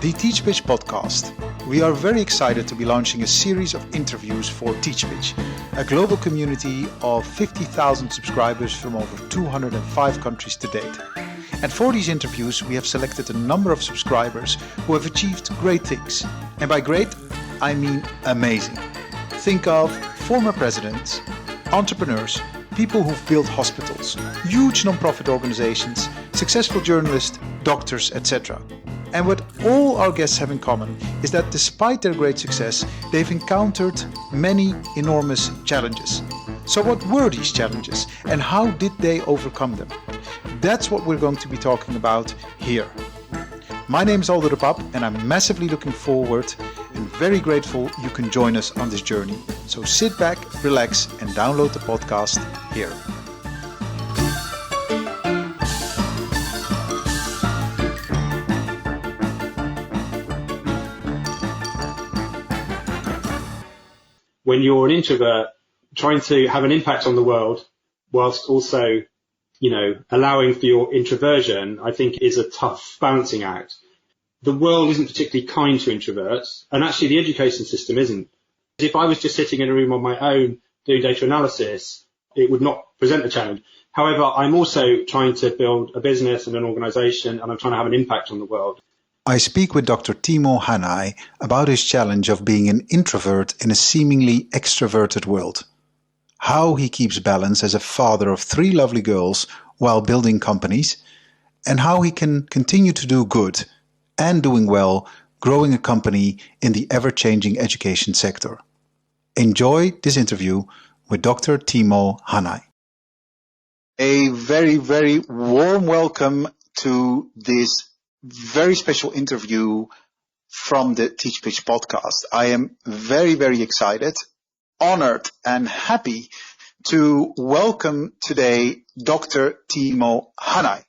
The TeachPitch podcast. We are very excited to be launching a series of interviews for TeachPitch, a global community of 50,000 subscribers from over 205 countries to date. And for these interviews, we have selected a number of subscribers who have achieved great things. And by great, I mean amazing. Think of former presidents, entrepreneurs, people who've built hospitals, huge non-profit organizations, successful journalists, doctors, etc. And what all our guests have in common is that despite their great success, they've encountered many enormous challenges. So what were these challenges and how did they overcome them? That's what we're going to be talking about here. My name is Aldo de Pap and I'm massively looking forward and very grateful you can join us on this journey. So sit back, relax and download the podcast here. When you're an introvert, trying to have an impact on the world whilst also, allowing for your introversion, I think is a tough balancing act. The world isn't particularly kind to introverts, and actually the education system isn't. If I was just sitting in a room on my own doing data analysis, it would not present a challenge. However, I'm also trying to build a business and an organization, and I'm trying to have an impact on the world. I speak with Dr. Timo Hannay about his challenge of being an introvert in a seemingly extraverted world. How he keeps balance as a father of 3 lovely girls while building companies, and how he can continue to do good and doing well, growing a company in the ever-changing education sector. Enjoy this interview with Dr. Timo Hannay. A very, very warm welcome to this very special interview from the TeachPitch podcast. I am very, very excited, honored and happy to welcome today Dr. Timo Hannay.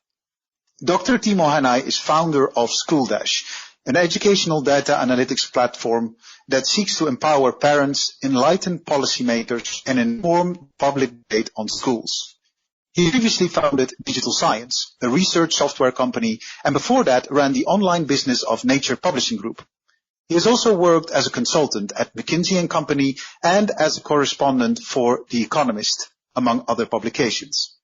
Dr. Timo Hannay is founder of SchoolDash, an educational data analytics platform that seeks to empower parents, enlighten policymakers and inform public debate on schools. He previously founded Digital Science, a research software company, and before that ran the online business of Nature Publishing Group. He has also worked as a consultant at McKinsey Co and as a correspondent for The Economist, among other publications.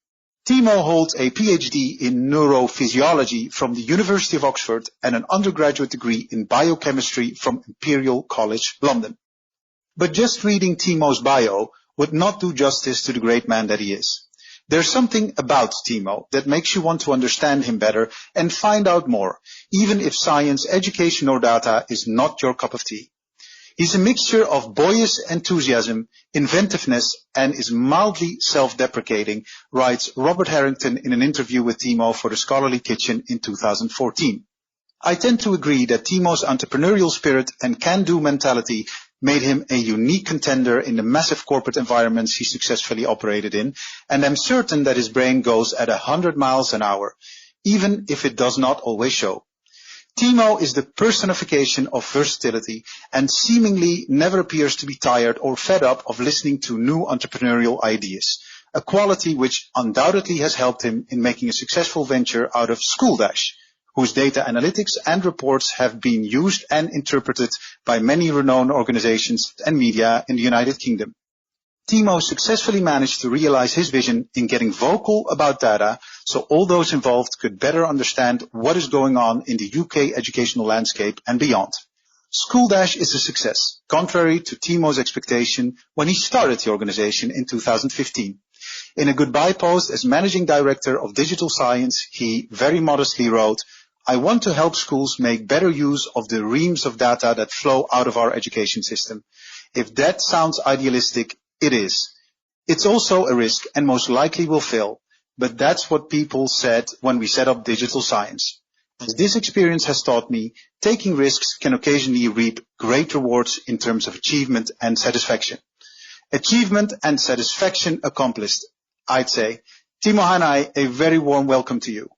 Timo holds a PhD in neurophysiology from the University of Oxford and an undergraduate degree in biochemistry from Imperial College London. But just reading Timo's bio would not do justice to the great man that he is. There's something about Timo that makes you want to understand him better and find out more, even if science, education or data is not your cup of tea. He's a mixture of boyish enthusiasm, inventiveness, and is mildly self-deprecating, writes Robert Harrington in an interview with Timo for the Scholarly Kitchen in 2014. I tend to agree that Timo's entrepreneurial spirit and can-do mentality made him a unique contender in the massive corporate environments he successfully operated in, and I'm certain that his brain goes at 100 miles an hour, even if it does not always show. Timo is the personification of versatility and seemingly never appears to be tired or fed up of listening to new entrepreneurial ideas, a quality which undoubtedly has helped him in making a successful venture out of SchoolDash, whose data analytics and reports have been used and interpreted by many renowned organizations and media in the United Kingdom. Timo successfully managed to realize his vision in getting vocal about data so all those involved could better understand what is going on in the UK educational landscape and beyond. SchoolDash is a success, contrary to Timo's expectation when he started the organization in 2015. In a goodbye post as managing director of Digital Science, he very modestly wrote, "I want to help schools make better use of the reams of data that flow out of our education system. If that sounds idealistic, it is. It's also a risk and most likely will fail, but that's what people said when we set up Digital Science. As this experience has taught me, taking risks can occasionally reap great rewards in terms of achievement and satisfaction." Achievement and satisfaction accomplished, I'd say. Timo Hannay, a very warm welcome to you.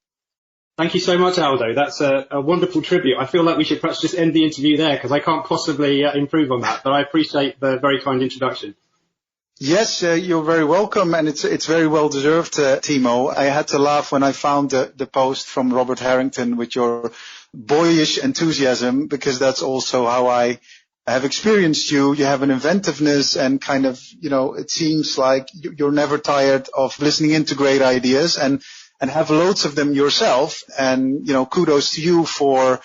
Thank you so much, Aldo. That's a wonderful tribute. I feel like we should perhaps just end the interview there because I can't possibly improve on that, but I appreciate the very kind introduction. Yes, you're very welcome, and it's very well deserved, Timo. I had to laugh when I found the post from Robert Harrington with your boyish enthusiasm, because that's also how I have experienced you. You have an inventiveness and kind of, it seems like you're never tired of listening into great ideas and have loads of them yourself. And, kudos to you for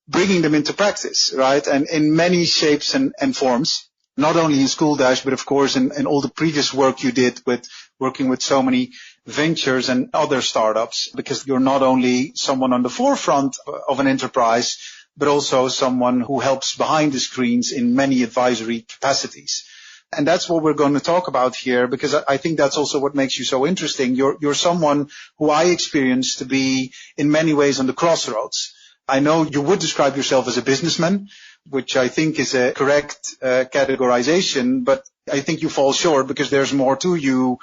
bringing them into practice, right? And in many shapes and forms, not only in SchoolDash, but of course in all the previous work you did with working with so many ventures and other startups, because you're not only someone on the forefront of an enterprise, but also someone who helps behind the screens in many advisory capacities. And that's what we're going to talk about here, because I think that's also what makes you so interesting. You're someone who I experience to be in many ways on the crossroads. I know you would describe yourself as a businessman, which I think is a correct categorization, but I think you fall short because there's more to you,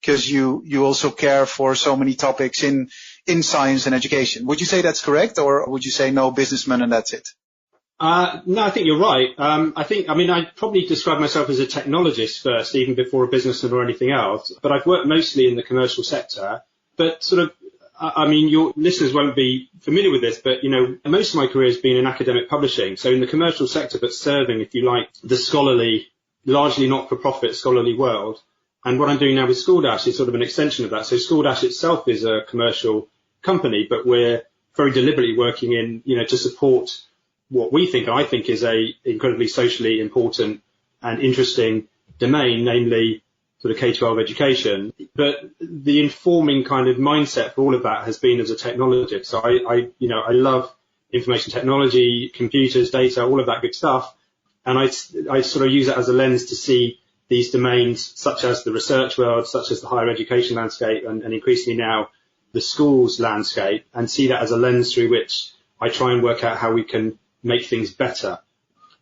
because you also care for so many topics in science and education. Would you say that's correct, or would you say no, businessman and that's it? No, I think you're right. I'd probably describe myself as a technologist first, even before a businessman or anything else. But I've worked mostly in the commercial sector. But your listeners won't be familiar with this, but, most of my career has been in academic publishing. So in the commercial sector, but serving, if you like, the scholarly, largely not-for-profit scholarly world. And what I'm doing now with SchoolDash is sort of an extension of that. So SchoolDash itself is a commercial company, but we're very deliberately working in, to support what we think, and I think, is a incredibly socially important and interesting domain, namely sort of K-12 education. But the informing kind of mindset for all of that has been as a technologist. So I love information technology, computers, data, all of that good stuff. And I sort of use it as a lens to see these domains, such as the research world, such as the higher education landscape, and increasingly now the schools landscape, and see that as a lens through which I try and work out how we can make things better.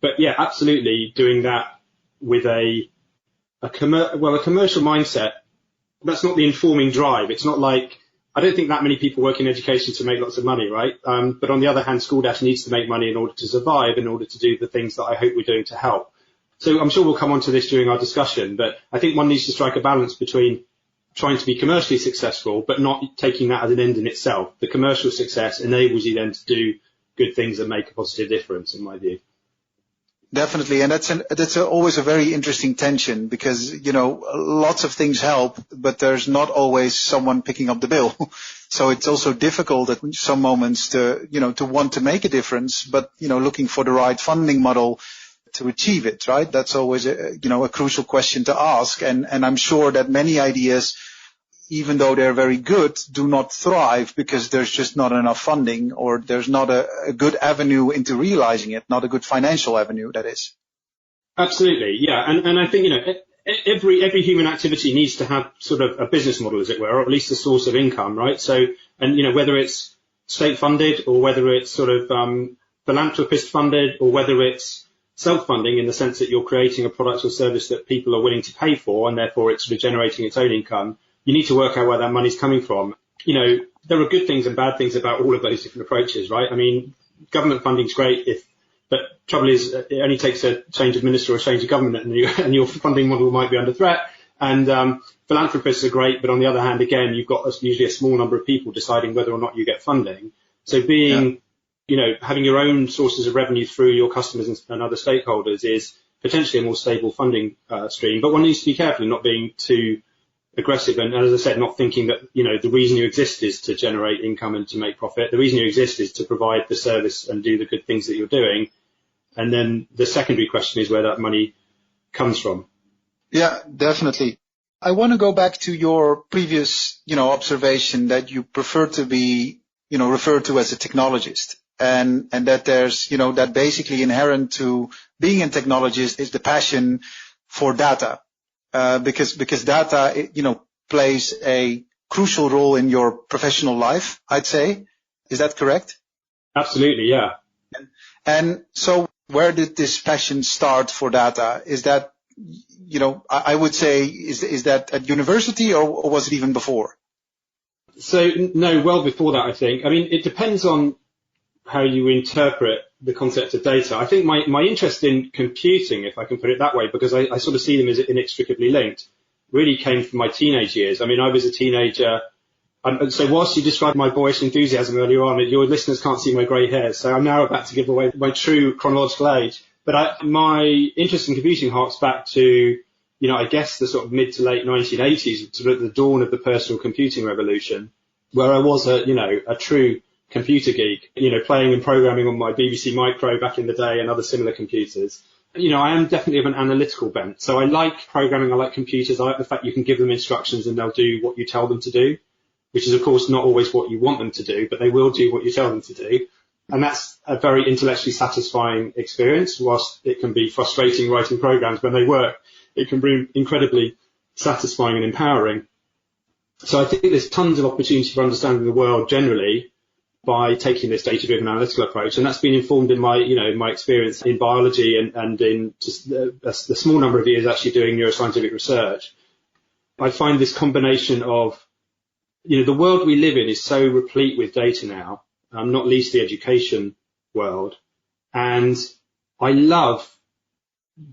But yeah, absolutely doing that with a commercial mindset. That's not the informing drive. It's not like, I don't think that many people work in education to make lots of money, right? But on the other hand, SchoolDash needs to make money in order to survive, in order to do the things that I hope we're doing to help. So I'm sure we'll come on to this during our discussion, but I think one needs to strike a balance between trying to be commercially successful, but not taking that as an end in itself. The commercial success enables you then to do good things that make a positive difference, in my view. Definitely. And that's always a very interesting tension, because, lots of things help, but there's not always someone picking up the bill. So it's also difficult at some moments to want to make a difference, but, looking for the right funding model to achieve it, right? That's always a crucial question to ask. And I'm sure that many ideas, even though they're very good, do not thrive because there's just not enough funding, or there's not a good avenue into realizing it, not a good financial avenue, that is. Absolutely, yeah. And I think, every human activity needs to have sort of a business model, as it were, or at least a source of income, right? So, and, whether it's state funded, or whether it's sort of philanthropist funded, or whether it's self-funding in the sense that you're creating a product or service that people are willing to pay for, and therefore it's sort of generating its own income, you need to work out where that money's coming from. There are good things and bad things about all of those different approaches, right? I mean, government funding's great, but trouble is it only takes a change of minister or a change of government and your funding model might be under threat. And philanthropists are great, but on the other hand, again, you've got usually a small number of people deciding whether or not you get funding. So having your own sources of revenue through your customers and other stakeholders is potentially a more stable funding stream. But one needs to be careful in not being too aggressive. And as I said, not thinking that, the reason you exist is to generate income and to make profit. The reason you exist is to provide the service and do the good things that you're doing. And then the secondary question is where that money comes from. Yeah, definitely. I want to go back to your previous, observation that you prefer to be, referred to as a technologist. And that there's, that basically inherent to being a technologist is the passion for data. Because data, plays a crucial role in your professional life, I'd say. Is that correct? Absolutely, yeah. And so where did this passion start for data? Is that, I would say, is that at university or was it even before? So, no, well before that, I think. I mean, it depends on how you interpret the concept of data. I think my interest in computing, if I can put it that way, because I sort of see them as inextricably linked, really came from my teenage years. I mean, I was a teenager So whilst you described my boyish enthusiasm earlier on, your listeners can't see my grey hair, so I'm now about to give away my true chronological age. But my interest in computing harks back to, I guess the sort of mid to late 1980s, sort of the dawn of the personal computing revolution, where I was a true computer geek, playing and programming on my BBC Micro back in the day and other similar computers. I am definitely of an analytical bent. So I like programming, I like computers, I like the fact you can give them instructions and they'll do what you tell them to do, which is of course not always what you want them to do, but they will do what you tell them to do. And that's a very intellectually satisfying experience. Whilst it can be frustrating writing programs when they work, it can be incredibly satisfying and empowering. So I think there's tons of opportunity for understanding the world generally by taking this data-driven analytical approach. And that's been informed in my, my experience in biology and in just the small number of years actually doing neuroscientific research. I find this combination of, the world we live in is so replete with data now, not least the education world. And I love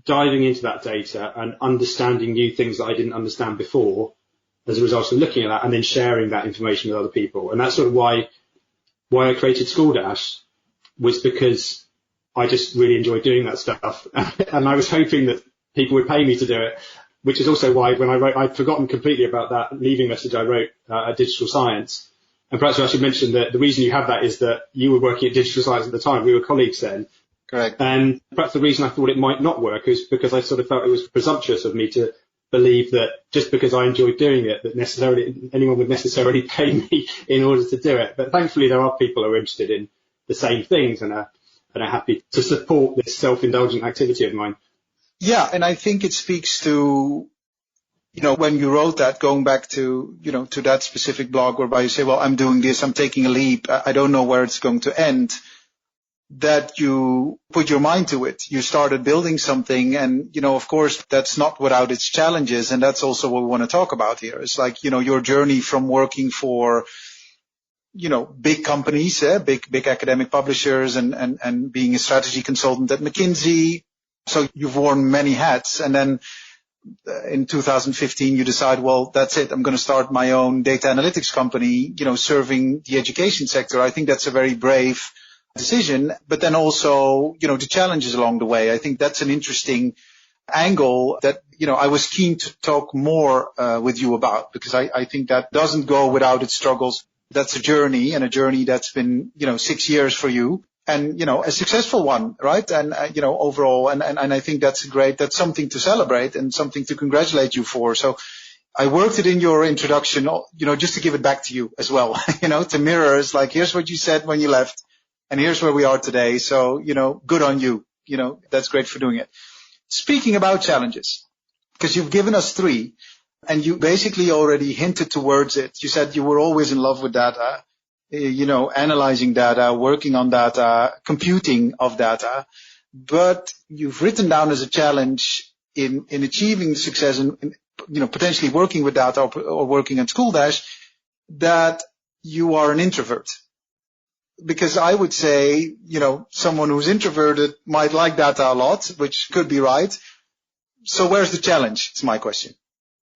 diving into that data and understanding new things that I didn't understand before as a result of looking at that and then sharing that information with other people. And that's sort of why I created SchoolDash, was because I just really enjoyed doing that stuff. And I was hoping that people would pay me to do it, which is also why when I wrote, I'd forgotten completely about that leaving message I wrote at Digital Science. And perhaps I should mention that the reason you have that is that you were working at Digital Science at the time. We were colleagues then. Correct. And perhaps the reason I thought it might not work is because I sort of felt it was presumptuous of me to believe that just because I enjoyed doing it, that necessarily anyone would necessarily pay me in order to do it. But thankfully there are people who are interested in the same things and are happy to support this self-indulgent activity of mine. Yeah, and I think it speaks to, when you wrote that, going back to, to that specific blog whereby you say, well, I'm doing this, I'm taking a leap, I don't know where it's going to end, that you put your mind to it. You started building something and, of course, that's not without its challenges. And that's also what we want to talk about here. It's like, your journey from working for, big companies, big academic publishers and being a strategy consultant at McKinsey. So you've worn many hats. And then in 2015, you decide, well, that's it. I'm going to start my own data analytics company, serving the education sector. I think that's a very brave decision, but then also, the challenges along the way. I think that's an interesting angle that, I was keen to talk more with you about, because I think that doesn't go without its struggles. That's a journey, and a journey that's been, 6 years for you, and, a successful one, right? And, overall, and I think that's great. That's something to celebrate and something to congratulate you for. So I worked it in your introduction, just to give it back to you as well, to mirror. It's like, here's what you said when you left. And here's where we are today. So, good on you. That's great for doing it. Speaking about challenges, because you've given us 3 and you basically already hinted towards it. You said you were always in love with data, analyzing data, working on data, computing of data, but you've written down as a challenge in achieving success and, potentially working with data or working at SchoolDash, that you are an introvert. Because I would say, someone who's introverted might like data a lot, which could be right. So where's the challenge? It's my question.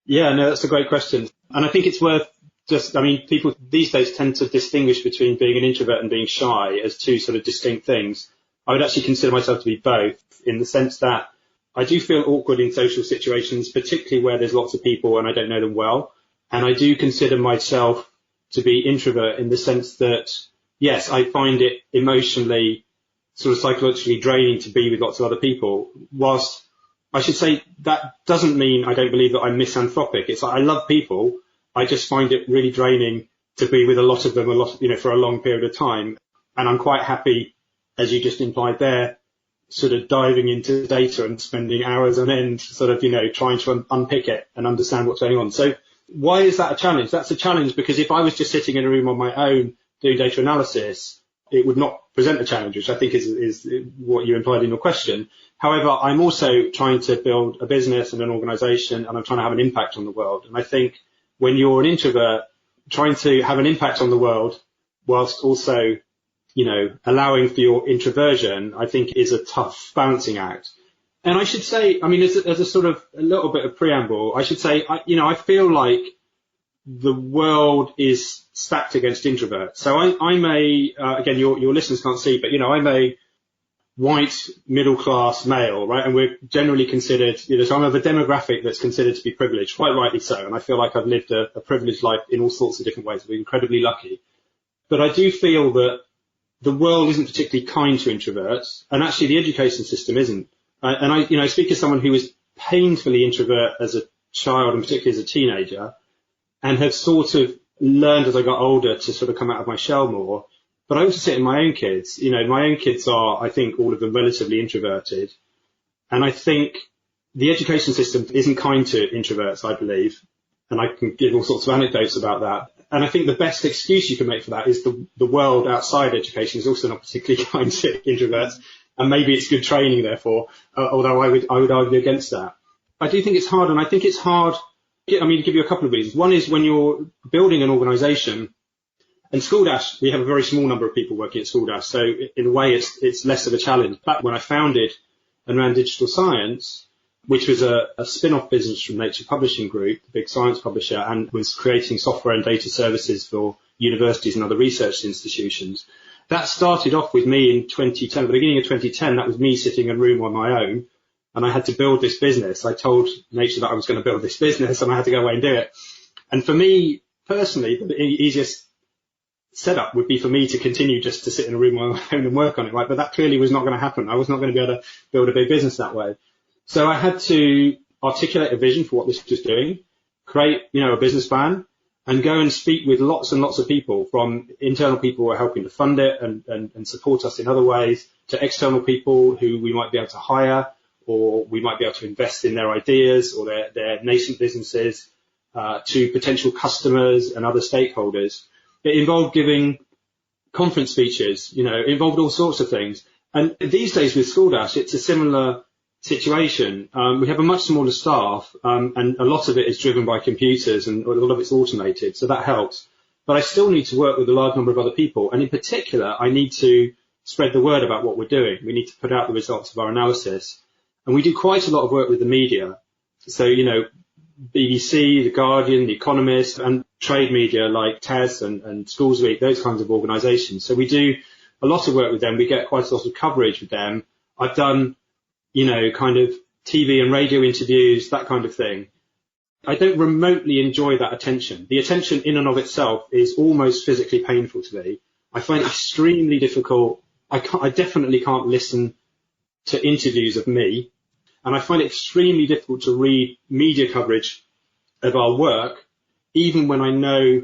Yeah, no, that's a great question. And I think it's worth people these days tend to distinguish between being an introvert and being shy as 2 sort of distinct things. I would actually consider myself to be both, in the sense that I do feel awkward in social situations, particularly where there's lots of people and I don't know them well. And I do consider myself to be introvert in the sense that, yes, I find it emotionally, sort of psychologically draining to be with lots of other people. Whilst I should say that doesn't mean I don't believe that I'm misanthropic. It's like I love people. I just find it really draining to be with a lot of them, for a long period of time. And I'm quite happy, as you just implied there, sort of diving into data and spending hours on end, sort of, trying to unpick it and understand what's going on. So why is that a challenge? That's a challenge because if I was just sitting in a room on my own doing data analysis, it would not present a challenge, which I think is what you implied in your question. However, I'm also trying to build a business and an organization, and I'm trying to have an impact on the world. And I think when you're an introvert, trying to have an impact on the world whilst also, allowing for your introversion, I think is a tough balancing act. And I should say, as a sort of a little bit of preamble, I should say, I feel like the world is stacked against introverts. So I'm again, your listeners can't see, but, I'm a white middle-class male, right? And we're generally considered, so I'm of a demographic that's considered to be privileged, quite rightly so. And I feel like I've lived a privileged life in all sorts of different ways. I've been incredibly lucky. But I do feel that the world isn't particularly kind to introverts, and actually the education system isn't. And I speak as someone who was painfully introvert as a child and particularly as a teenager, and have sort of learned as I got older to sort of come out of my shell more. But I also see it in my own kids. My own kids are, I think, all of them relatively introverted. And I think the education system isn't kind to introverts, I believe. And I can give all sorts of anecdotes about that. And I think the best excuse you can make for that is the world outside education is also not particularly kind to introverts. And maybe it's good training, therefore, although I would argue against that. I do think it's hard, and I think it's hard. To give you a couple of reasons. One is when you're building an organization, and SchoolDash, we have a very small number of people working at SchoolDash, so in a way it's less of a challenge. Back when I founded and ran Digital Science, which was a spin-off business from Nature Publishing Group, the big science publisher, and was creating software and data services for universities and other research institutions. That started off with me in 2010, at the beginning of 2010, that was me sitting in a room on my own, and I had to build this business. I told Nature that I was going to build this business, and I had to go away and do it. And for me, personally, the easiest setup would be for me to continue just to sit in a room on my own and work on it, right? But that clearly was not going to happen. I was not going to be able to build a big business that way. So I had to articulate a vision for what this was doing, create, a business plan, and go and speak with lots and lots of people, from internal people who are helping to fund it and support us in other ways, to external people who we might be able to hire, or we might be able to invest in their ideas or their nascent businesses, to potential customers and other stakeholders. It involved giving conference speeches, it involved all sorts of things. And these days with SchoolDash, it's a similar situation. We have a much smaller staff, and a lot of it is driven by computers, and a lot of it's automated, so that helps. But I still need to work with a large number of other people, and in particular, I need to spread the word about what we're doing. We need to put out the results of our analysis. And we do quite a lot of work with the media. So, BBC, The Guardian, The Economist, and trade media like TES and Schools Week, those kinds of organisations. So we do a lot of work with them. We get quite a lot of coverage with them. I've done, kind of TV and radio interviews, that kind of thing. I don't remotely enjoy that attention. The attention in and of itself is almost physically painful to me. I find it extremely difficult. I definitely can't listen to interviews of me. And I find it extremely difficult to read media coverage of our work, even when I know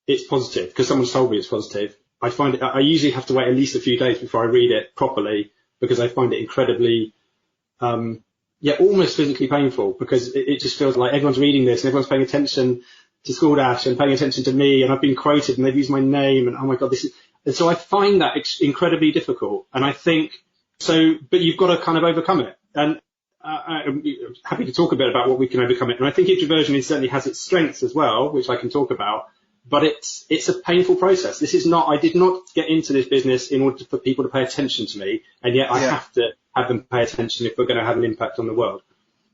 it's positive, because someone's told me it's positive. I usually have to wait at least a few days before I read it properly, because I find it incredibly, almost physically painful, because it just feels like everyone's reading this and everyone's paying attention to SchoolDash and paying attention to me, and I've been quoted and they've used my name, and oh my God, and so I find that incredibly difficult. And I think, but you've got to kind of overcome it. And I'm happy to talk a bit about what we can overcome it. And I think introversion certainly has its strengths as well, which I can talk about, but it's a painful process. I did not get into this business in order for people to pay attention to me, and yet I have to have them pay attention if we're going to have an impact on the world.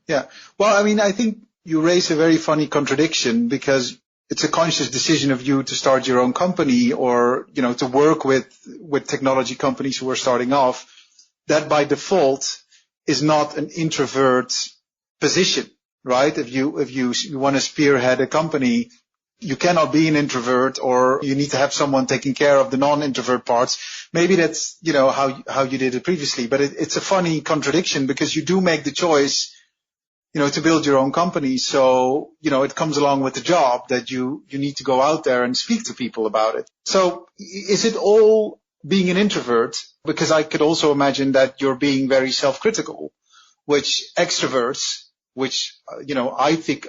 Yeah. Well, I think you raise a very funny contradiction, because it's a conscious decision of you to start your own company, or, to work with technology companies who are starting off. That by default is not an introvert position, right? If you want to spearhead a company, you cannot be an introvert, or you need to have someone taking care of the non-introvert parts. Maybe that's, how you did it previously, but it's a funny contradiction, because you do make the choice, to build your own company. So, it comes along with the job that you need to go out there and speak to people about it. So is it all being an introvert? Because I could also imagine that you're being very self-critical, which extroverts, which, I think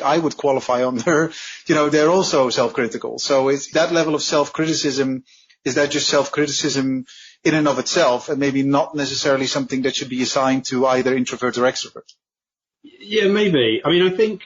I would qualify under, they're also self-critical. So is that level of self-criticism, is that just self-criticism in and of itself, and maybe not necessarily something that should be assigned to either introvert or extrovert? Yeah, maybe. I think,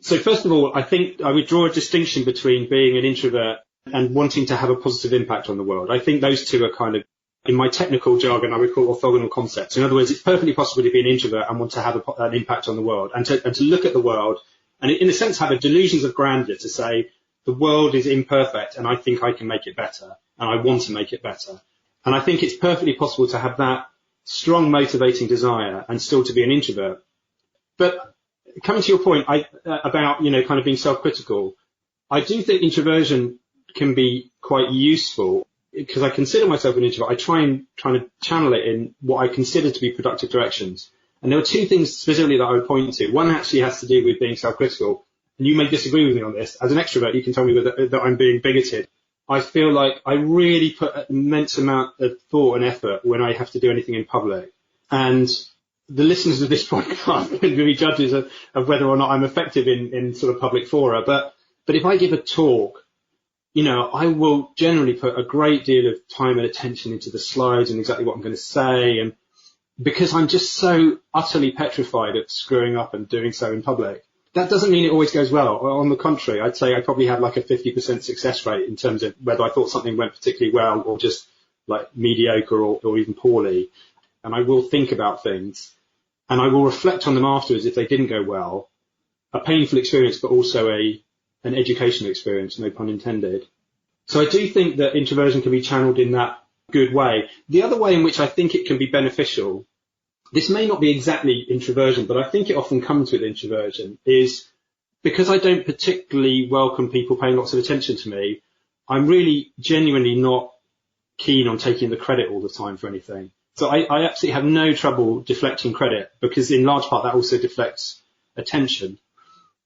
so first of all, I think I would draw a distinction between being an introvert and wanting to have a positive impact on the world. I think those two are kind of, in my technical jargon, I would call orthogonal concepts. In other words, it's perfectly possible to be an introvert and want to have an impact on the world, and to look at the world and in a sense have a delusions of grandeur to say the world is imperfect and I think I can make it better and I want to make it better. And I think it's perfectly possible to have that strong motivating desire and still to be an introvert. But coming to your point about, kind of being self-critical, I do think introversion can be quite useful because I consider myself an introvert. I try and to channel it in what I consider to be productive directions. And there are two things specifically that I would point to. One actually has to do with being self-critical. And you may disagree with me on this. As an extrovert, you can tell me that I'm being bigoted. I feel like I really put an immense amount of thought and effort when I have to do anything in public. And the listeners of this podcast can be judges of whether or not I'm effective in sort of public fora. But if I give a talk, I will generally put a great deal of time and attention into the slides and exactly what I'm going to say. And because I'm just so utterly petrified of screwing up and doing so in public. That doesn't mean it always goes well. On the contrary, I'd say I probably had like a 50% success rate in terms of whether I thought something went particularly well or just like mediocre or even poorly. And I will think about things and I will reflect on them afterwards if they didn't go well. A painful experience, but also an educational experience, no pun intended. So I do think that introversion can be channeled in that good way. The other way in which I think it can be beneficial, this may not be exactly introversion, but I think it often comes with introversion, is because I don't particularly welcome people paying lots of attention to me, I'm really genuinely not keen on taking the credit all the time for anything. So I absolutely have no trouble deflecting credit because in large part that also deflects attention.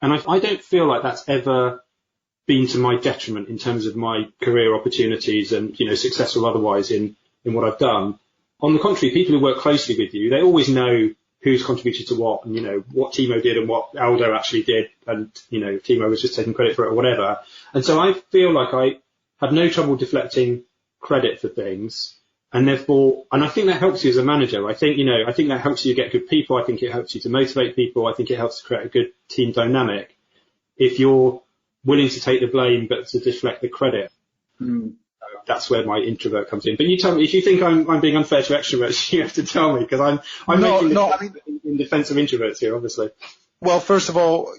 And I don't feel like that's ever been to my detriment in terms of my career opportunities and, success or otherwise in what I've done. On the contrary, people who work closely with you, they always know who's contributed to what and, what Timo did and what Aldo actually did. And, Timo was just taking credit for it or whatever. And so I feel like I have no trouble deflecting credit for things. And therefore, and I think that helps you as a manager. I think that helps you get good people. I think it helps you to motivate people. I think it helps to create a good team dynamic if you're willing to take the blame but to deflect the credit. That's where my introvert comes in. But you tell me, if you think I'm being unfair to extroverts, you have to tell me because I'm in defense of introverts here, obviously. Well, first of all,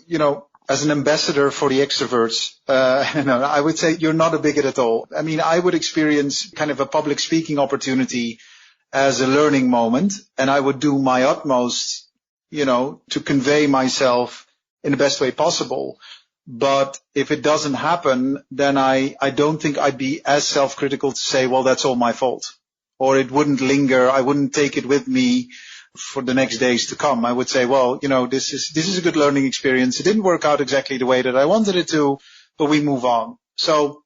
as an ambassador for the extroverts, I would say you're not a bigot at all. I mean, I would experience kind of a public speaking opportunity as a learning moment, and I would do my utmost, to convey myself in the best way possible. But if it doesn't happen, then I don't think I'd be as self-critical to say, well, that's all my fault. Or it wouldn't linger. I wouldn't take it with me for the next days to come. I would say, well, this is a good learning experience. It didn't work out exactly the way that I wanted it to, but we move on. So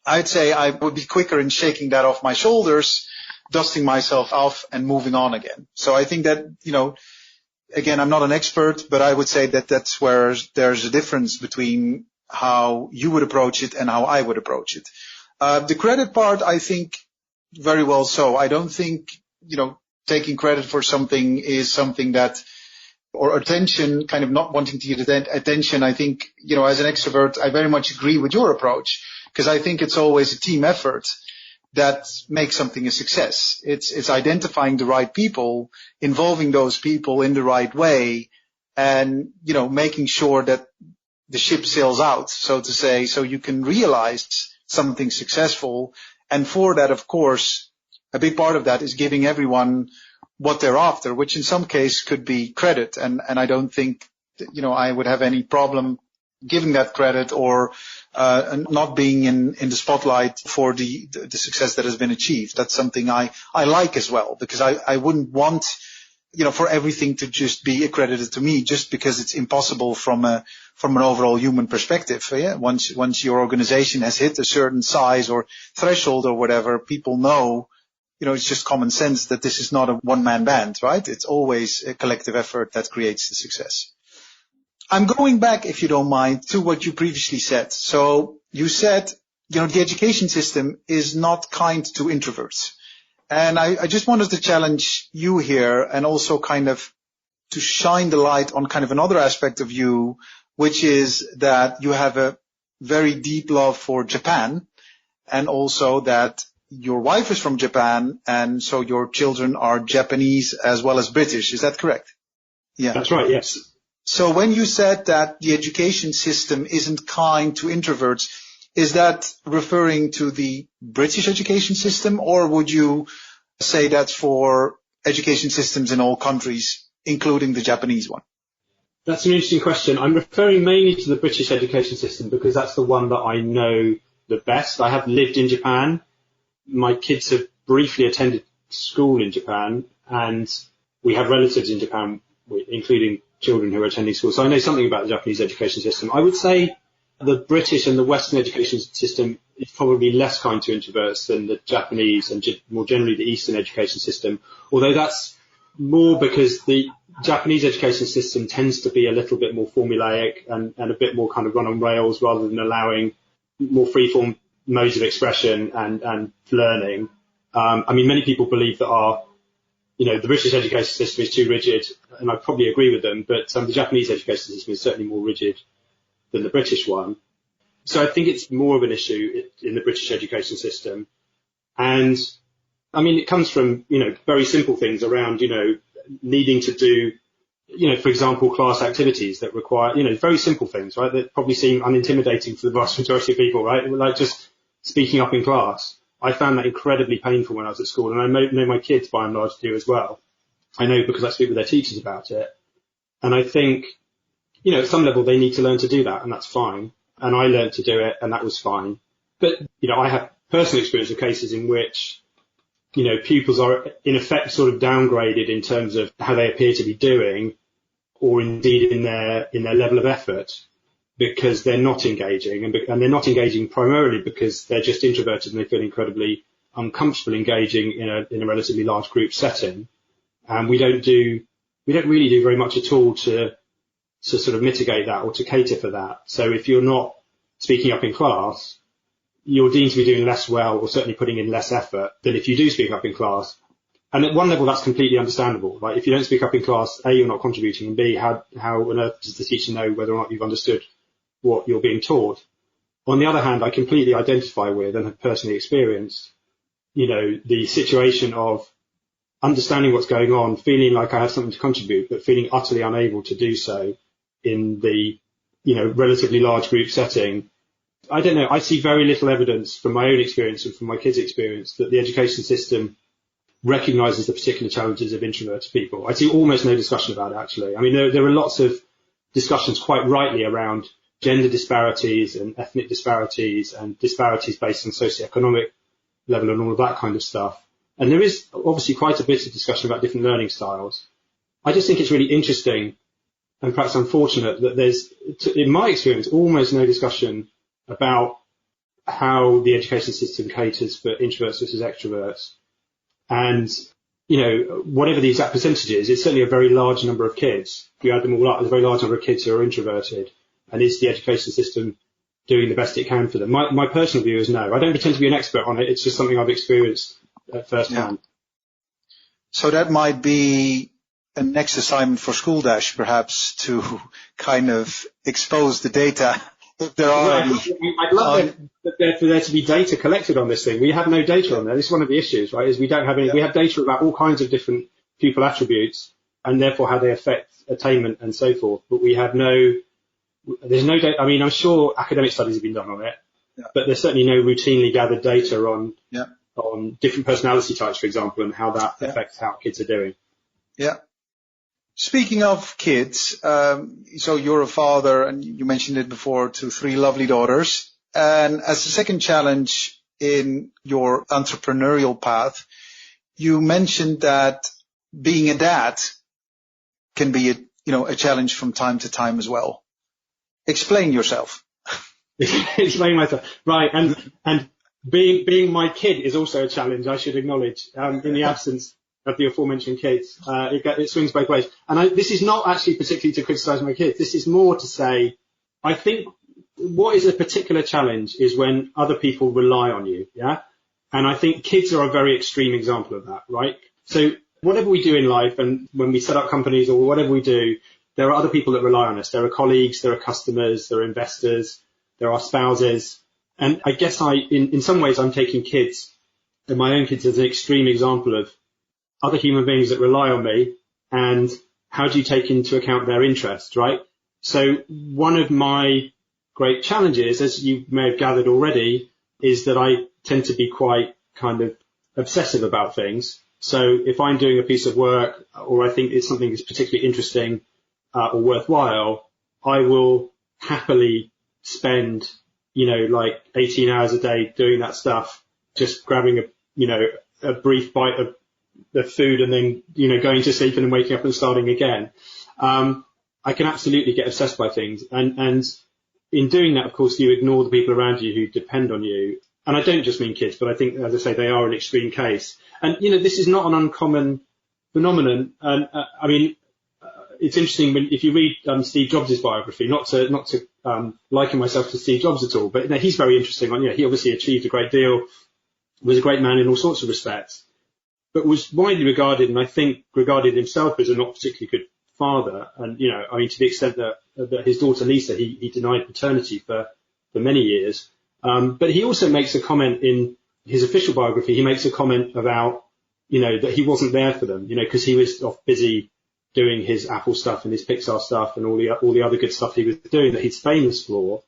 I'd say I would be quicker in shaking that off my shoulders, dusting myself off and moving on again. So I think that, again, I'm not an expert, but I would say that that's where there's a difference between how you would approach it and how I would approach it. The credit part, I think very well so. I don't think, taking credit for something is something that, or attention, kind of not wanting to get attention. I think, as an extrovert, I very much agree with your approach because I think it's always a team effort that makes something a success. It's identifying the right people, involving those people in the right way, and, making sure that the ship sails out, so to say, so you can realize something successful. And for that, of course, a big part of that is giving everyone what they're after, which in some case could be credit. And I don't think, I would have any problem giving that credit or not being in the spotlight for the success that has been achieved. That's something I like as well, because I wouldn't want, for everything to just be accredited to me just because it's impossible from an overall human perspective. Yeah? Once your organization has hit a certain size or threshold or whatever, people know, it's just common sense that this is not a one-man band, right? It's always a collective effort that creates the success. I'm going back, if you don't mind, to what you previously said. So you said, the education system is not kind to introverts. And I just wanted to challenge you here and also kind of to shine the light on kind of another aspect of you, which is that you have a very deep love for Japan and also that your wife is from Japan, and so your children are Japanese as well as British. Is that correct? Yeah. That's right, yes. So when you said that the education system isn't kind to introverts, is that referring to the British education system, or would you say that's for education systems in all countries, including the Japanese one? That's an interesting question. I'm referring mainly to the British education system because that's the one that I know the best. I have lived in Japan. My kids have briefly attended school in Japan, and we have relatives in Japan, including children who are attending school. So I know something about the Japanese education system. I would say the British and the Western education system is probably less kind to introverts than the Japanese and more generally the Eastern education system, although that's more because the Japanese education system tends to be a little bit more formulaic and a bit more kind of run on rails rather than allowing more freeform modes of expression and learning. I mean, many people believe that the British education system is too rigid, and I probably agree with them, but the Japanese education system is certainly more rigid than the British one. So I think it's more of an issue in the British education system. And I mean, it comes from, very simple things around, needing to do, for example, class activities that require, very simple things, right, that probably seem unintimidating for the vast majority of people, right? Like just speaking up in class. I found that incredibly painful when I was at school, and I know my kids by and large do as well. I know because I speak with their teachers about it. And I think, at some level they need to learn to do that, and that's fine. And I learned to do it, and that was fine. But, I have personal experience of cases in which, pupils are in effect sort of downgraded in terms of how they appear to be doing, or indeed in their level of effort, because they're not engaging, and they're not engaging primarily because they're just introverted and they feel incredibly uncomfortable engaging in a relatively large group setting. And we don't really do very much at all to sort of mitigate that or to cater for that. So if you're not speaking up in class, you're deemed to be doing less well, or certainly putting in less effort than if you do speak up in class. And at one level, that's completely understandable. Like if you don't speak up in class, A, you're not contributing, and B, how on earth does the teacher know whether or not you've understood what you're being taught? On the other hand, I completely identify with and have personally experienced, the situation of understanding what's going on, feeling like I have something to contribute, but feeling utterly unable to do so in the, relatively large group setting. I don't know. I see very little evidence from my own experience and from my kids' experience that the education system recognises the particular challenges of introverted people. I see almost no discussion about it, actually. I mean, there are lots of discussions quite rightly around gender disparities and ethnic disparities and disparities based on socioeconomic level and all of that kind of stuff. And there is obviously quite a bit of discussion about different learning styles. I just think it's really interesting and perhaps unfortunate that there's, in my experience, almost no discussion about how the education system caters for introverts versus extroverts. And, whatever the exact percentage is, it's certainly a very large number of kids. If you add them all up, there's a very large number of kids who are introverted. And is the education system doing the best it can for them? My personal view is no. I don't pretend to be an expert on it. It's just something I've experienced at first hand. So that might be a next assignment for SchoolDash, perhaps, to kind of expose the data. If there are I'd love for there to be data collected on this thing. We have no data on there. This is one of the issues, right? Is we don't have any. Yeah. We have data about all kinds of different pupil attributes and therefore how they affect attainment and so forth. But we have there's no data. I mean, I'm sure academic studies have been done on it, but there's certainly no routinely gathered data on different personality types, for example, and how that affects how kids are doing. Yeah. Speaking of kids, so you're a father, and you mentioned it before, to 3 lovely daughters. And as a second challenge in your entrepreneurial path, you mentioned that being a dad can be a challenge from time to time as well. Explain yourself. Explain myself. Right. And being my kid is also a challenge, I should acknowledge, in the absence of the aforementioned kids. It swings both ways. And this is not actually particularly to criticise my kids. This is more to say, I think what is a particular challenge is when other people rely on you. Yeah. And I think kids are a very extreme example of that, right? So whatever we do in life, and when we set up companies or whatever we do, there are other people that rely on us. There are colleagues, there are customers, there are investors, there are spouses. And I guess in some ways, I'm taking kids and my own kids as an extreme example of other human beings that rely on me and how do you take into account their interests, right? So one of my great challenges, as you may have gathered already, is that I tend to be quite kind of obsessive about things. So if I'm doing a piece of work or I think it's something that's particularly interesting or worthwhile, I will happily spend, like 18 hours a day doing that stuff, just grabbing a brief bite of the food and then, going to sleep and then waking up and starting again. I can absolutely get obsessed by things. And in doing that, of course, you ignore the people around you who depend on you. And I don't just mean kids, but I think, as I say, they are an extreme case. And, this is not an uncommon phenomenon. And it's interesting if you read Steve Jobs' biography, not to liken myself to Steve Jobs at all, but he's very interesting. He obviously achieved a great deal, was a great man in all sorts of respects, but was widely regarded, and I think regarded himself as a not particularly good father. And, to the extent that his daughter Lisa, he denied paternity for many years. But he also makes a comment in his official biography. He makes a comment about, that he wasn't there for them, because he was off busy doing his Apple stuff and his Pixar stuff and all the other good stuff he was doing that he's famous for,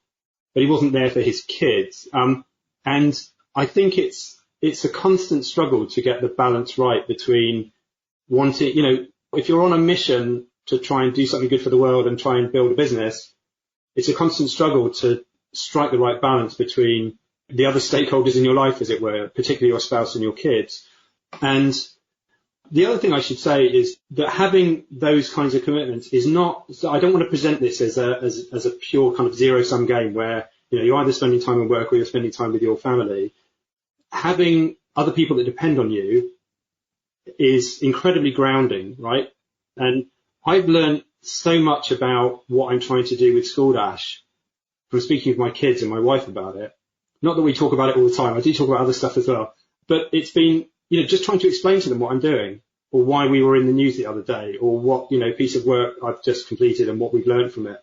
but he wasn't there for his kids. And I think it's a constant struggle to get the balance right between wanting, if you're on a mission to try and do something good for the world and try and build a business, it's a constant struggle to strike the right balance between the other stakeholders in your life, as it were, particularly your spouse and your kids. And the other thing I should say is that having those kinds of commitments is not, so I don't want to present this as a pure kind of zero-sum game where, you're either spending time at work or you're spending time with your family. Having other people that depend on you is incredibly grounding, right? And I've learned so much about what I'm trying to do with SchoolDash from speaking with my kids and my wife about it. Not that we talk about it all the time. I do talk about other stuff as well. But it's been, just trying to explain to them what I'm doing or why we were in the news the other day or what, piece of work I've just completed and what we've learned from it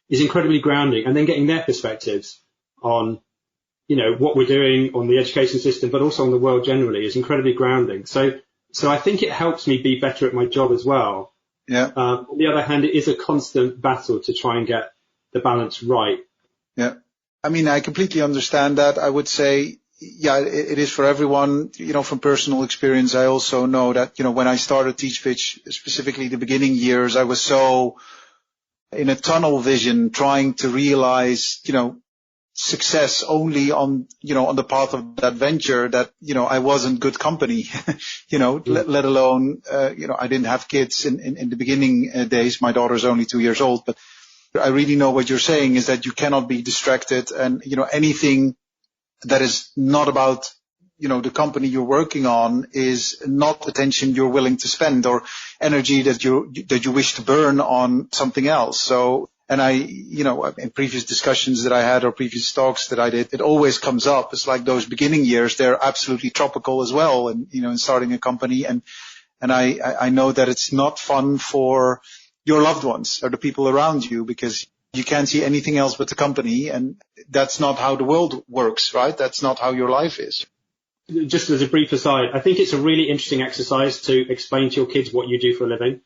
is incredibly grounding. And then getting their perspectives on, what we're doing on the education system, but also on the world generally is incredibly grounding. So I think it helps me be better at my job as well. Yeah. On the other hand, it is a constant battle to try and get the balance right. Yeah. I completely understand that. I would say, yeah, it is for everyone, from personal experience. I also know that, when I started TeachPitch, specifically the beginning years, I was so in a tunnel vision trying to realize, success only on the path of that venture that, I wasn't good company, let alone, I didn't have kids in the beginning days. My daughter's only 2 years old, but I really know what you're saying is that you cannot be distracted and, anything that is not about, the company you're working on is not attention you're willing to spend or energy that you wish to burn on something else. So, and in previous discussions that I had or previous talks that I did, it always comes up. It's like those beginning years, they're absolutely tropical as well. And, in starting a company and I know that it's not fun for your loved ones or the people around you because you can't see anything else but the company. And that's not how the world works, right? That's not how your life is. Just as a brief aside, I think it's a really interesting exercise to explain to your kids what you do for a living.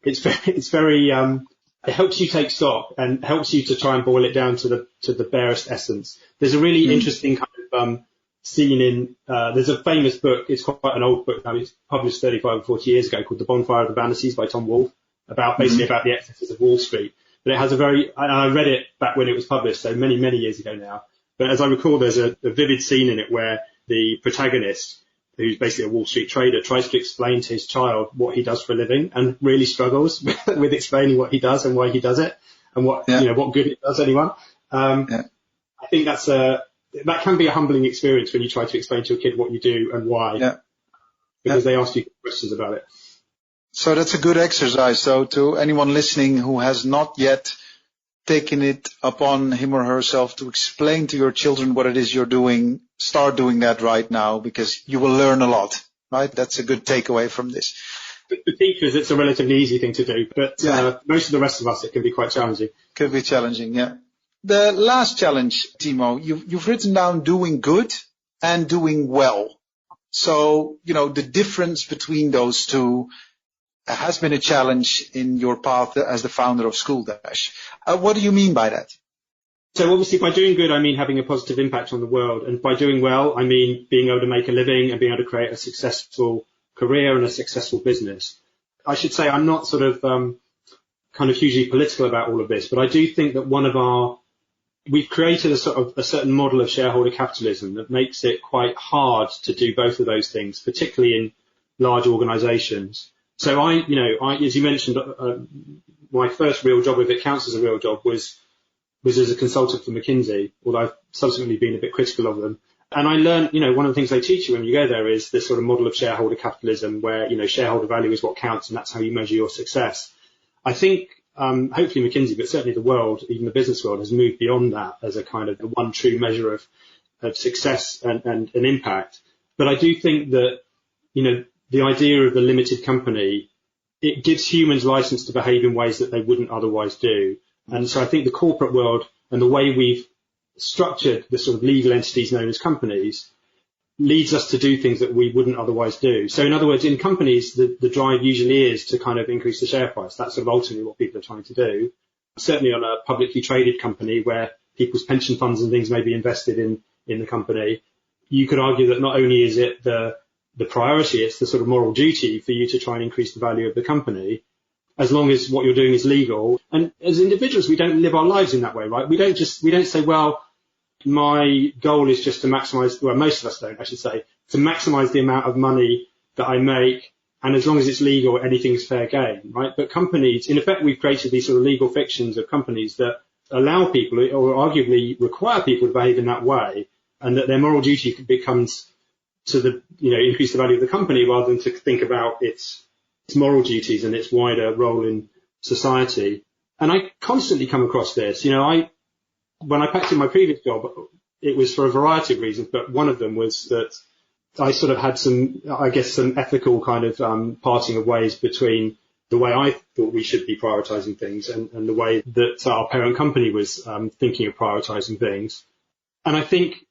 It's very, it helps you take stock and helps you to try and boil it down to the barest essence. There's a really interesting kind of, scene in, there's a famous book. It's quite an old book now. It's published 35 or 40 years ago called The Bonfire of the Vanities by Tom Wolfe about basically about the excesses of Wall Street. But it has and I read it back when it was published, so many, many years ago now. But as I recall, there's a vivid scene in it where the protagonist, who's basically a Wall Street trader, tries to explain to his child what he does for a living and really struggles with explaining what he does and why he does it and what good it does anyone. I think that can be a humbling experience when you try to explain to a kid what you do and why, because they ask you questions about it. So that's a good exercise. So to anyone listening who has not yet taken it upon him or herself to explain to your children what it is you're doing, start doing that right now because you will learn a lot, right? That's a good takeaway from this. For teachers, it's a relatively easy thing to do, but most of the rest of us, it can be quite challenging. Could be challenging, yeah. The last challenge, Timo, you've written down doing good and doing well. So, the difference between those two, has been a challenge in your path as the founder of SchoolDash. What do you mean by that? So obviously by doing good, I mean having a positive impact on the world. And by doing well, I mean being able to make a living and being able to create a successful career and a successful business. I should say I'm not sort of kind of hugely political about all of this, but I do think that we've created a certain model of shareholder capitalism that makes it quite hard to do both of those things, particularly in large organizations. So I, as you mentioned, my first real job, if it counts as a real job, was as a consultant for McKinsey, although I've subsequently been a bit critical of them. And I learned, one of the things they teach you when you go there is this sort of model of shareholder capitalism where, shareholder value is what counts and that's how you measure your success. I think, hopefully McKinsey, but certainly the world, even the business world, has moved beyond that as a kind of one true measure of success and impact. But I do think that, the idea of the limited company, it gives humans license to behave in ways that they wouldn't otherwise do. And so I think the corporate world and the way we've structured the sort of legal entities known as companies leads us to do things that we wouldn't otherwise do. So in other words, in companies, the drive usually is to kind of increase the share price. That's sort of ultimately what people are trying to do. Certainly on a publicly traded company where people's pension funds and things may be invested in the company, you could argue that not only is it the priority, it's the sort of moral duty for you to try and increase the value of the company, as long as what you're doing is legal. And as individuals, we don't live our lives in that way, right? We don't say, well, my goal is just to maximize, well, most of us don't, I should say, to maximize the amount of money that I make. And as long as it's legal, anything's fair game, right? But companies, in effect, we've created these sort of legal fictions of companies that allow people or arguably require people to behave in that way, and that their moral duty becomes to increase the value of the company rather than to think about its moral duties and its wider role in society. And I constantly come across this. When I packed in my previous job, it was for a variety of reasons, but one of them was that I sort of had some ethical kind of parting of ways between the way I thought we should be prioritizing things and the way that our parent company was thinking of prioritizing things. And I think,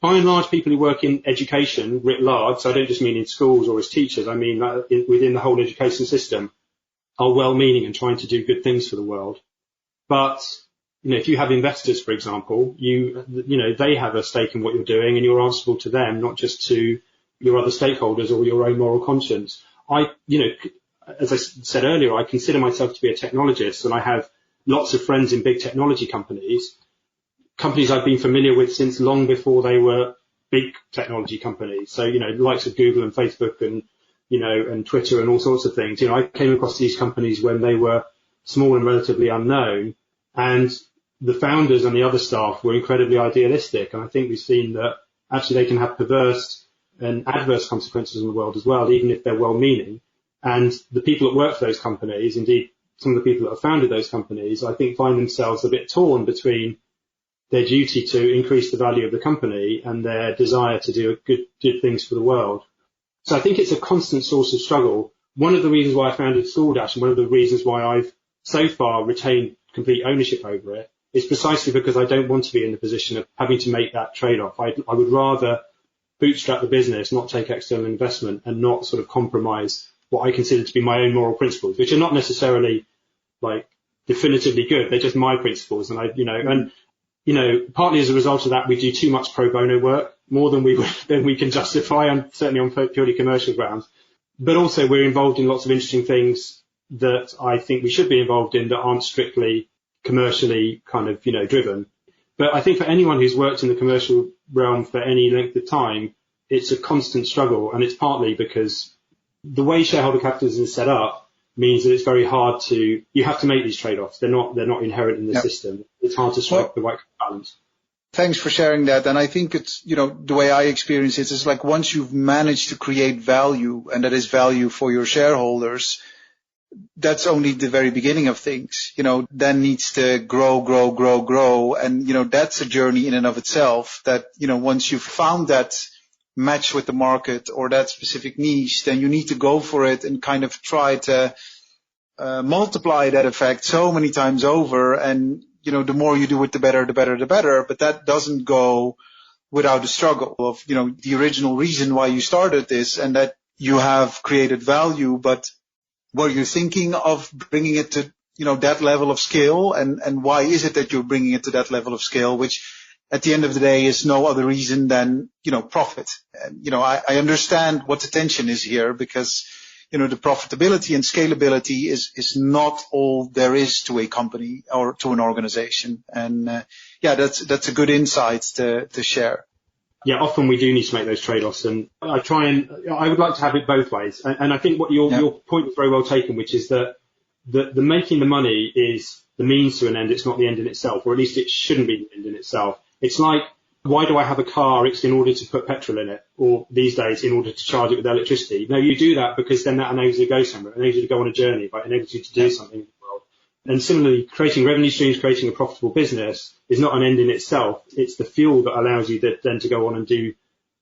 by and large, people who work in education writ large, so I don't just mean in schools or as teachers, I mean within the whole education system, are well-meaning and trying to do good things for the world. But, if you have investors, for example, they have a stake in what you're doing and you're answerable to them, not just to your other stakeholders or your own moral conscience. As I said earlier, I consider myself to be a technologist, and I have lots of friends in big technology companies I've been familiar with since long before they were big technology companies. So, the likes of Google and Facebook and, and Twitter and all sorts of things. I came across these companies when they were small and relatively unknown, and the founders and the other staff were incredibly idealistic. And I think we've seen that actually they can have perverse and adverse consequences in the world as well, even if they're well-meaning. And the people that work for those companies, indeed some of the people that have founded those companies, I think find themselves a bit torn between their duty to increase the value of the company and their desire to do good things for the world. So I think it's a constant source of struggle. One of the reasons why I founded SchoolDash and one of the reasons why I've so far retained complete ownership over it is precisely because I don't want to be in the position of having to make that trade-off. I would rather bootstrap the business, not take external investment, and not sort of compromise what I consider to be my own moral principles, which are not necessarily like definitively good. They're just my principles. And partly as a result of that, we do too much pro bono work, more than we can justify, certainly on purely commercial grounds. But also we're involved in lots of interesting things that I think we should be involved in that aren't strictly commercially kind of, driven. But I think for anyone who's worked in the commercial realm for any length of time, it's a constant struggle. And it's partly because the way shareholder capitalism is set up means that it's very hard you have to make these trade-offs. They're not inherent in the system. It's hard to strike the right balance. Thanks for sharing that. And I think it's, the way I experience it is like once you've managed to create value, and that is value for your shareholders, that's only the very beginning of things, then needs to grow. And, that's a journey in and of itself that, once you've found that match with the market or that specific niche, then you need to go for it and kind of try to multiply that effect so many times over. And, the more you do it, the better. But that doesn't go without the struggle of, the original reason why you started this, and that you have created value, but were you thinking of bringing it to, that level of scale? And why is it that you're bringing it to that level of scale, which at the end of the day is no other reason than, profit? And, I understand what the tension is here because, the profitability and scalability is not all there is to a company or to an organization. And, that's a good insight to share. Yeah, often we do need to make those trade-offs, and I would like to have it both ways. And I think what your point is very well taken, which is that the making the money is the means to an end. It's not the end in itself, or at least it shouldn't be the end in itself. It's like, why do I have a car? It's in order to put petrol in it, or these days in order to charge it with electricity. No, you do that because then that enables you to go somewhere, enables you to go on a journey, but enables you to do something in the world. And similarly, creating revenue streams, creating a profitable business is not an end in itself. It's the fuel that allows you then to go on and do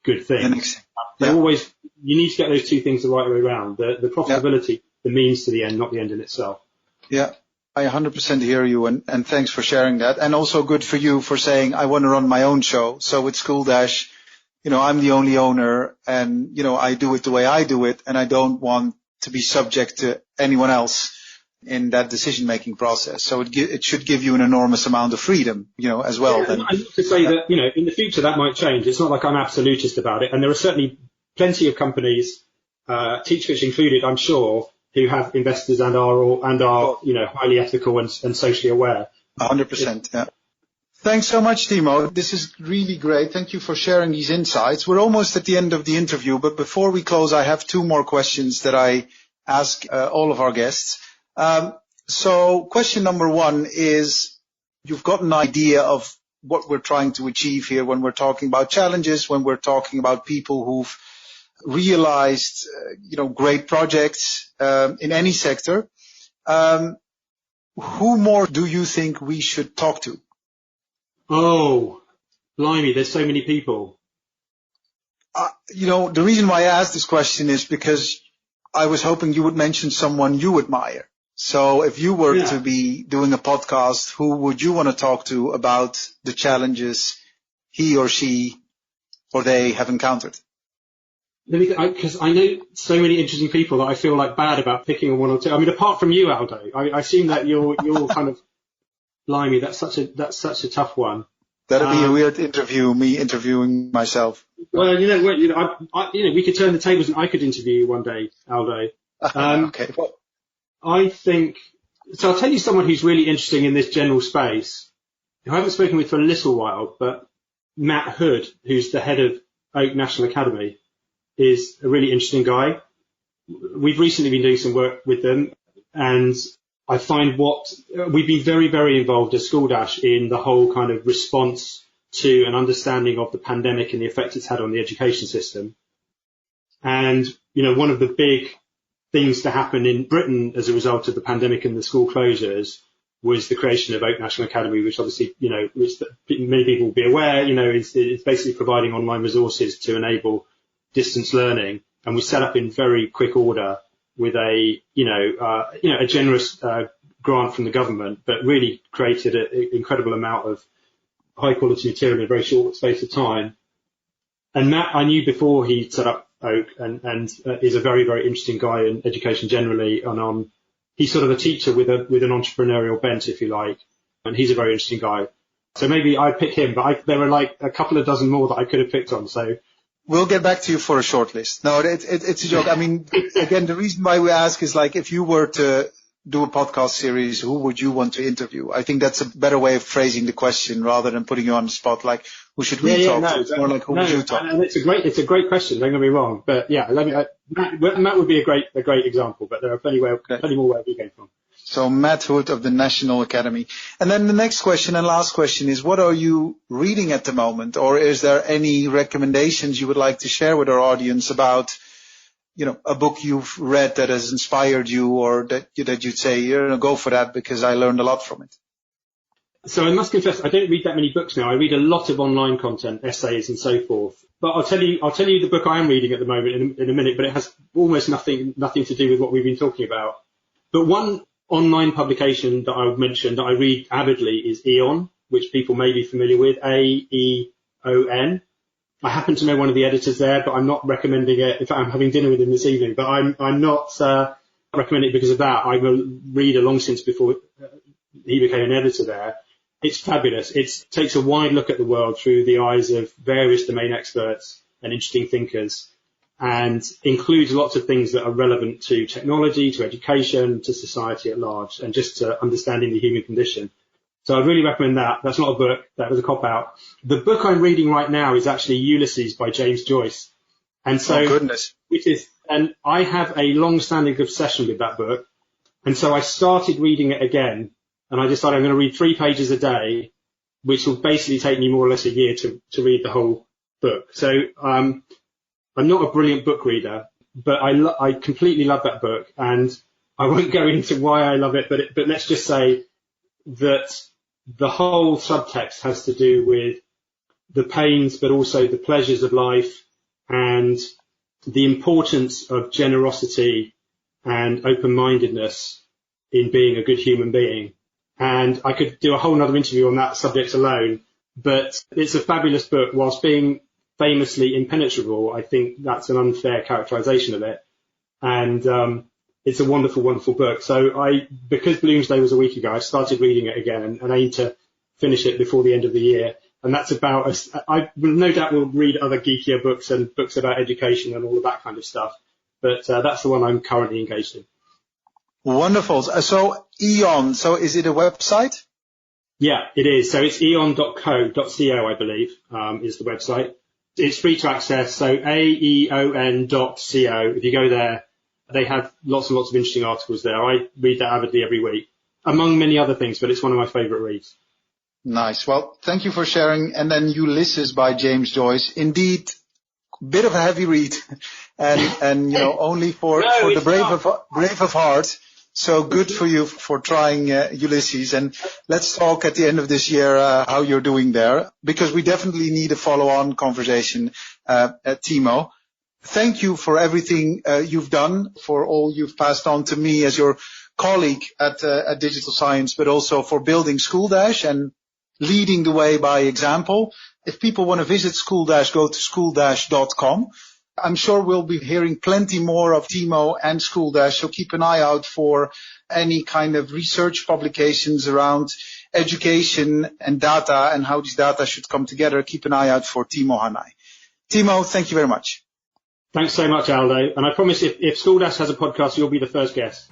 good things. You need to get those two things the right way around. The profitability, the means to the end, not the end in itself. Yeah, I 100% hear you, and thanks for sharing that. And also good for you for saying, I want to run my own show. So with SchoolDash, I'm the only owner, and, I do it the way I do it, and I don't want to be subject to anyone else in that decision-making process. So it should give you an enormous amount of freedom, as well. Yeah, and I have to say that, in the future that might change. It's not like I'm absolutist about it. And there are certainly plenty of companies, Teachfish included, I'm sure, who have investors and are highly ethical and socially aware. 100%, yeah. Thanks so much, Timo. This is really great. Thank you for sharing these insights. We're almost at the end of the interview, but before we close, I have two more questions that I ask all of our guests. So question number one is, you've got an idea of what we're trying to achieve here when we're talking about challenges, when we're talking about people who've realized, great projects in any sector. Who more do you think we should talk to? Oh, blimey, there's so many people. The reason why I asked this question is because I was hoping you would mention someone you admire. So if you were to be doing a podcast, who would you want to talk to about the challenges he or she or they have encountered? Because I know so many interesting people that I feel like bad about picking one or two. I mean, apart from you, Aldo, I assume that you're kind of, blimey, that's such a tough one. That'd be a weird interview, me interviewing myself. Well, we could turn the tables and I could interview you one day, Aldo. Okay. I think, so I'll tell you someone who's really interesting in this general space, who I haven't spoken with for a little while, but Matt Hood, who's the head of Oak National Academy, is a really interesting guy. We've recently been doing some work with them, and I find we've been very, very involved as SchoolDash in the whole kind of response to an understanding of the pandemic and the effect it's had on the education system. And, one of the big things to happen in Britain as a result of the pandemic and the school closures was the creation of Oak National Academy, which obviously, which many people will be aware, it's basically providing online resources to enable distance learning. And we set up in very quick order with a generous grant from the government, but really created an incredible amount of high quality material in a very short space of time. And Matt, I knew before he set up Oak, and is a very, very interesting guy in education generally. And he's sort of a teacher with an entrepreneurial bent, if you like, and he's a very interesting guy. So maybe I'd pick him, but there were like a couple of dozen more that I could have picked on. So we'll get back to you for a short list. No, it's a joke. I mean, again, the reason why we ask is like, if you were to do a podcast series, who would you want to interview? I think that's a better way of phrasing the question rather than putting you on the spot. Like, who should we talk to? It's more like, who would you talk to? And it's a great question. Don't get me wrong, but yeah, Matt would be a great example. But there are plenty more where we came from. So Matt Hood of the National Academy. And then the next question and last question is, what are you reading at the moment? Or is there any recommendations you would like to share with our audience about, a book you've read that has inspired you, or that you'd say, go for that because I learned a lot from it? So I must confess, I don't read that many books now. I read a lot of online content, essays and so forth. But I'll tell you the book I am reading at the moment in a minute, but it has almost nothing to do with what we've been talking about. But one online publication that I would mention that I read avidly is Aeon, which people may be familiar with, AEON. I happen to know one of the editors there, but I'm not recommending it. In fact, I'm having dinner with him this evening, but I'm not recommending it because of that. I'm a reader long since before he became an editor there. It's fabulous. It takes a wide look at the world through the eyes of various domain experts and interesting thinkers, and includes lots of things that are relevant to technology, to education, to society at large, and just to understanding the human condition. So I really recommend that. That's not a book. That was a cop-out. The book I'm reading right now is actually Ulysses by James Joyce. And so, oh, goodness. And I have a long-standing obsession with that book. And so I started reading it again, and I decided I'm going to read 3 pages a day, which will basically take me more or less a year to read the whole book. So I'm not a brilliant book reader, but I completely love that book, and I won't go into why I love it, but let's just say that the whole subtext has to do with the pains, but also the pleasures of life, and the importance of generosity and open-mindedness in being a good human being. And I could do a whole nother interview on that subject alone, but it's a fabulous book. Whilst being famously impenetrable, I think that's an unfair characterization of it. And it's a wonderful, wonderful book. So because Bloomsday was a week ago, I started reading it again and aim to finish it before the end of the year. And that's about I no doubt will read other geekier books and books about education and all of that kind of stuff. But that's the one I'm currently engaged in. Wonderful. So Eon, so is it a website? Yeah, it is. So it's eon.co.co, I believe, is the website. It's free to access. So aeon.co. If you go there, they have lots and lots of interesting articles there. I read that avidly every week, among many other things, but it's one of my favourite reads. Nice. Well, thank you for sharing. And then Ulysses by James Joyce. Indeed, bit of a heavy read, and only for the brave of heart. So good for you for trying Ulysses. And let's talk at the end of this year how you're doing there, because we definitely need a follow-on conversation at Timo. Thank you for everything you've done, for all you've passed on to me as your colleague at Digital Science, but also for building SchoolDash and leading the way by example. If people want to visit SchoolDash, go to schooldash.com. I'm sure we'll be hearing plenty more of Timo and SchoolDash, so keep an eye out for any kind of research publications around education and data and how these data should come together. Keep an eye out for Timo Hannay. Timo, thank you very much. Thanks so much, Aldo. And I promise if SchoolDash has a podcast, you'll be the first guest.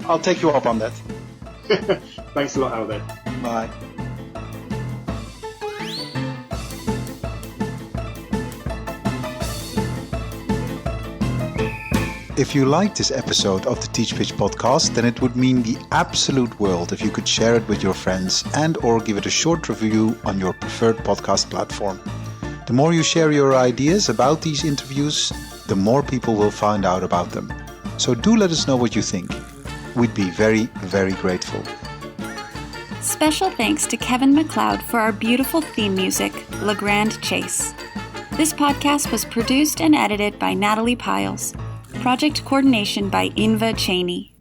I'll take you up on that. Thanks a lot, Aldo. Bye. If you liked this episode of the Teach Pitch podcast, then it would mean the absolute world if you could share it with your friends and or give it a short review on your preferred podcast platform. The more you share your ideas about these interviews, the more people will find out about them. So do let us know what you think. We'd be very, very grateful. Special thanks to Kevin MacLeod for our beautiful theme music, Le Grand Chase. This podcast was produced and edited by Natalie Piles. Project coordination by Inva Cheney.